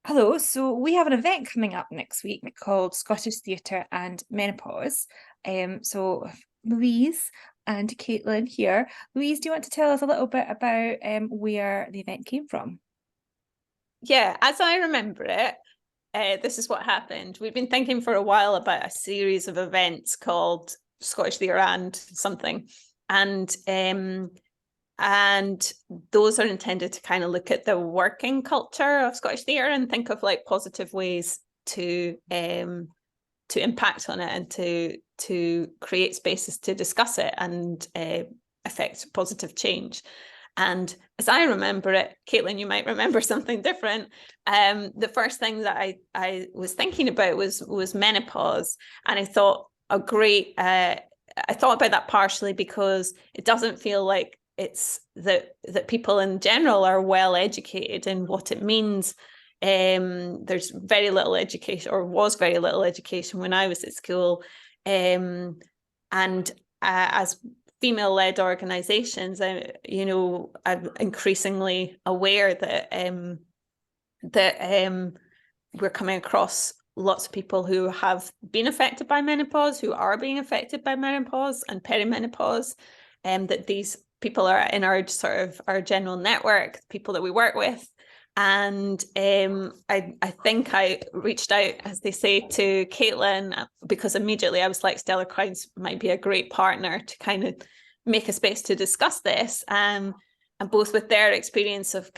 Hello, so we have an event coming up next week called Scottish Theatre and Menopause. So Louise and Caitlin here. Louise, do you want to tell us a little bit about where the event came from? Yeah, as I remember it, this is what happened. We've been thinking for a while about a series of events called Scottish Theatre and something, and and those are intended to kind of look at the working culture of Scottish theatre and think of like positive ways to impact on it and to create spaces to discuss it and affect positive change. And as I remember it, Caitlin, you might remember something different. The first thing that I was thinking about was menopause, and I thought I thought about that partially because it doesn't feel like it's that people in general are well educated in what it means. There's very little education, or was very little education when I was at school, and as female-led organizations, I'm increasingly aware that we're coming across lots of people who have been affected by menopause, who are being affected by menopause and perimenopause, and that these people are in our sort of our general network, people that we work with. And I think I reached out, as they say, to Caitlin because immediately I was like, Stella Quines might be a great partner to kind of make a space to discuss this. And both with their experience of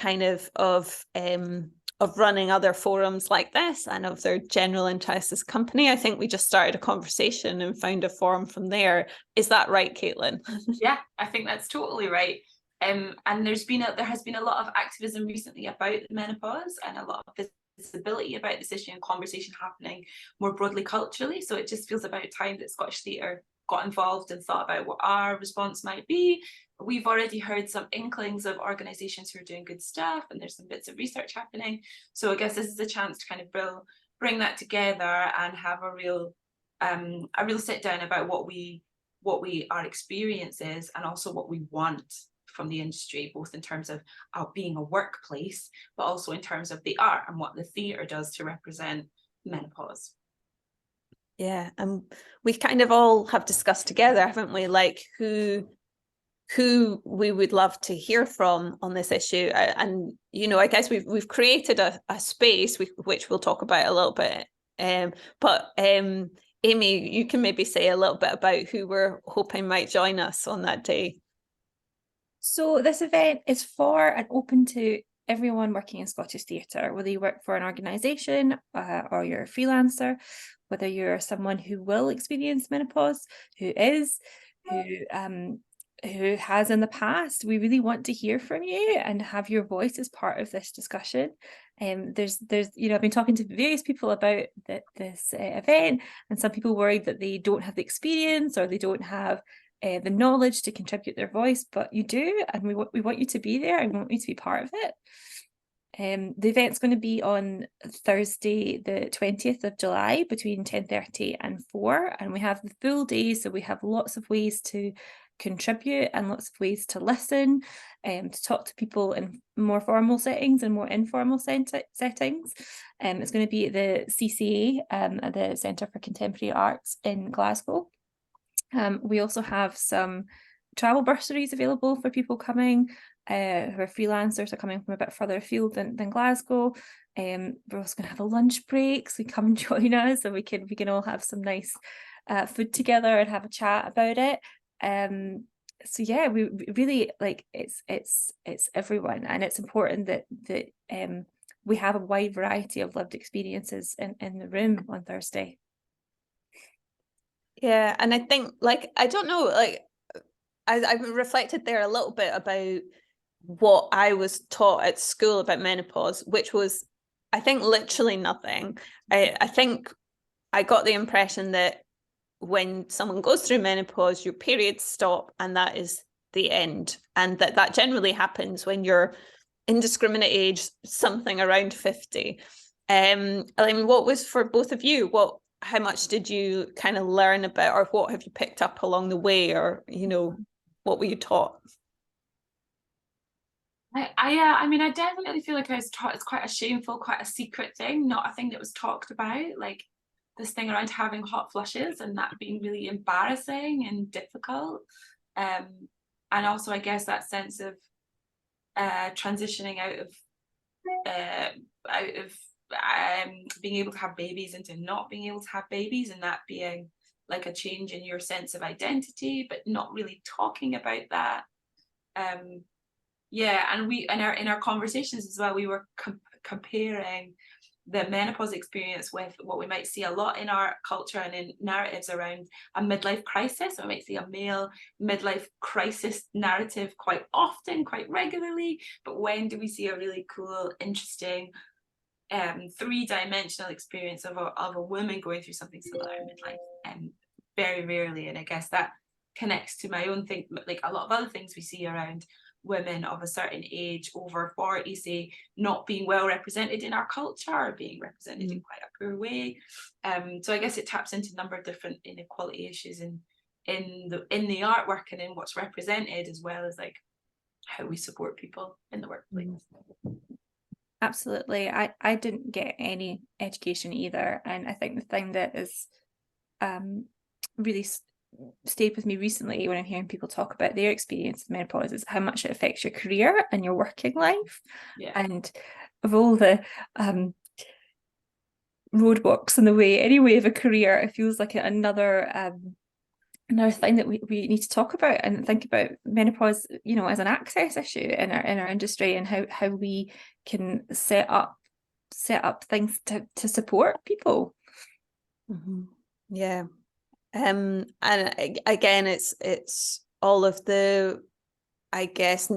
of running other forums like this and of their general interest as a company, I think we just started a conversation and found a forum from there. Is that right, Caitlin? Yeah, I think that's totally right. And there has been a lot of activism recently about the menopause and a lot of visibility about this issue and conversation happening more broadly culturally. So it just feels about time that Scottish Theatre got involved and thought about what our response might be. We've already heard some inklings of organisations who are doing good stuff, and there's some bits of research happening. So I guess this is a chance to kind of bring that together and have a real sit down about what our experience is and also what we want from the industry, both in terms of being a workplace, but also in terms of the art and what the theatre does to represent menopause. Yeah, and we kind of all have discussed together, haven't we, like who we would love to hear from on this issue. And I guess we've created a space which we'll talk about a little bit. But Amy, you can maybe say a little bit about who we're hoping might join us on that day. So this event is for and open to everyone working in Scottish Theatre, whether you work for an organisation or you're a freelancer, whether you're someone who will experience menopause, who has in the past. We really want to hear from you and have your voice as part of this discussion. There's I've been talking to various people about this event, and some people worried that they don't have the experience or they don't have the knowledge to contribute their voice, but you do, and we want you to be there and we want you to be part of it. The event's going to be on Thursday, the 20th of July, between 10:30 and 4, and we have the full day, so we have lots of ways to contribute and lots of ways to listen, to talk to people in more formal settings and more informal settings. It's going to be at the CCA, at the Centre for Contemporary Arts in Glasgow. We also have some travel bursaries available for people coming who are freelancers or coming from a bit further afield than Glasgow. We're also going to have a lunch break, so come and join us, and we can all have some nice food together and have a chat about it. So yeah, we really like it's everyone, and it's important that we have a wide variety of lived experiences in the room on Thursday. Yeah, and I think, like, I don't know, like, I've reflected there a little bit about what I was taught at school about menopause, which was, I think, literally nothing. I think I got the impression that when someone goes through menopause, your periods stop and that is the end. And that generally happens when you're indiscriminate age, something around 50. I mean, what was for both of you? How much did you kind of learn about, or what have you picked up along the way, or what were you taught? I mean, I definitely feel like I was taught it's quite a shameful, quite a secret thing, not a thing that was talked about, like this thing around having hot flushes and that being really embarrassing and difficult. And also, I guess that sense of transitioning out of being able to have babies into not being able to have babies, and that being like a change in your sense of identity, but not really talking about that. Yeah, and we in our conversations as well, we were comparing the menopause experience with what we might see a lot in our culture and in narratives around a midlife crisis. So we might see a male midlife crisis narrative quite often, quite regularly. But when do we see a really cool, interesting, three-dimensional experience of a woman going through something similar in midlife? And very rarely. And I guess that connects to my own thing, like a lot of other things we see around women of a certain age over 40, say, not being well represented in our culture, or being represented in quite a poor way. So I guess it taps into a number of different inequality issues in the artwork and in what's represented, as well as like how we support people in the workplace. Absolutely. I didn't get any education either, and I think the thing that is really stayed with me recently when I'm hearing people talk about their experience of menopause is how much it affects your career and your working life. Yeah. And of all the roadblocks in the way anyway of a career, it feels like another thing that we need to talk about and think about menopause, you know, as an access issue in our industry, and how we can set up things to support people. Yeah. And again, it's all of the, I guess,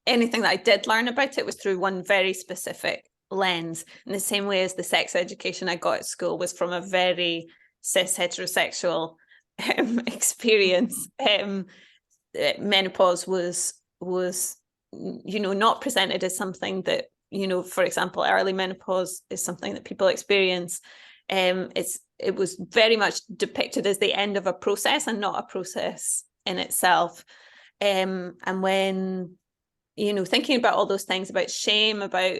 anything that I did learn about it was through one very specific lens, in the same way as the sex education I got at school was from a very cis heterosexual experience. Menopause was you know, not presented as something that, you know, for example, early menopause is something that people experience. It was very much depicted as the end of a process and not a process in itself. And when, you know, thinking about all those things about shame, about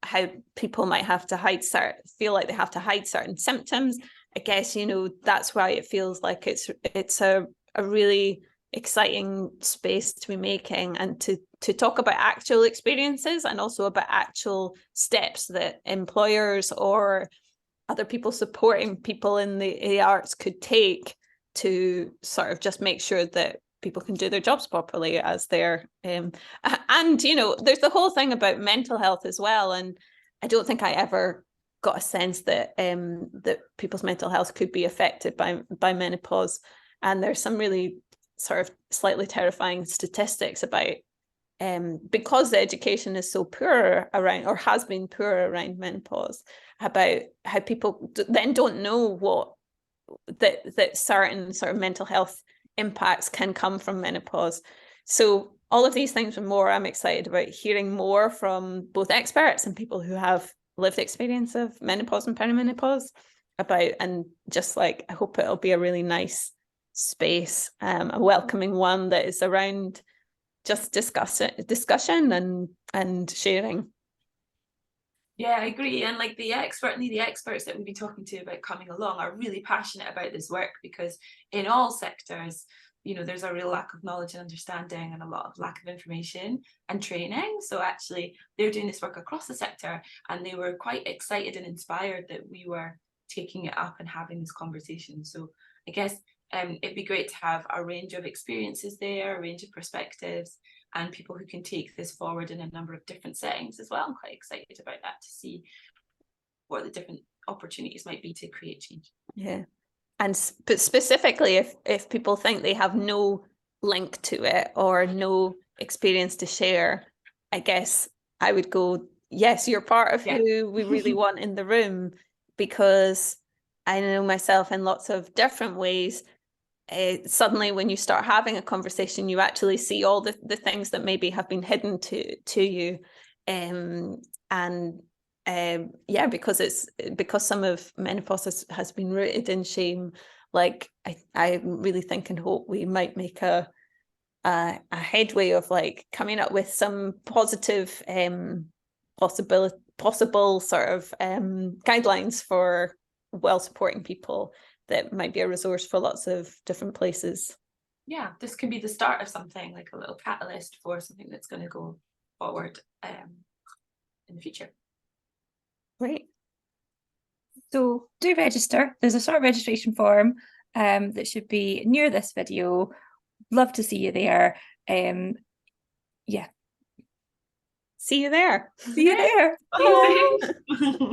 how people might have to feel like they have to hide certain symptoms, I guess, you know, that's why it feels like it's a really exciting space to be making, and to talk about actual experiences and also about actual steps that employers or other people supporting people in the arts could take to sort of just make sure that people can do their jobs properly as they're and you know, there's the whole thing about mental health as well, and I don't think I ever got a sense that that people's mental health could be affected by menopause. And there's some really sort of slightly terrifying statistics about because the education is so poor around, or has been poor around menopause, about how people then don't know that certain sort of mental health impacts can come from menopause. So all of these things and more, I'm excited about hearing more from both experts and people who have lived experience of menopause and perimenopause about, and just like, I hope it'll be a really nice space, a welcoming one that is around just discussion and sharing. Yeah, I agree. And like the experts that we've been talking to about coming along are really passionate about this work, because in all sectors, you know, there's a real lack of knowledge and understanding and a lot of lack of information and training. So actually they're doing this work across the sector, and they were quite excited and inspired that we were taking it up and having this conversation. So I guess it'd be great to have a range of experiences there, a range of perspectives, and people who can take this forward in a number of different settings as well. I'm quite excited about that, to see what the different opportunities might be to create change. Yeah. And but specifically, if people think they have no link to it or no experience to share, I guess I would go, yes, you're part of who we really want in the room, because I know myself in lots of different ways. Suddenly when you start having a conversation, you actually see all the things that maybe have been hidden to you, because some of menopause has been rooted in shame. Like I really think and hope we might make a a headway of like coming up with some positive possible sort of guidelines for well supporting people that might be a resource for lots of different places. Yeah, this can be the start of something, like a little catalyst for something that's going to go forward in the future. Great. So do register. There's a sort of registration form that should be near this video. Love to see you there. Yeah. See you there. See you there. Bye.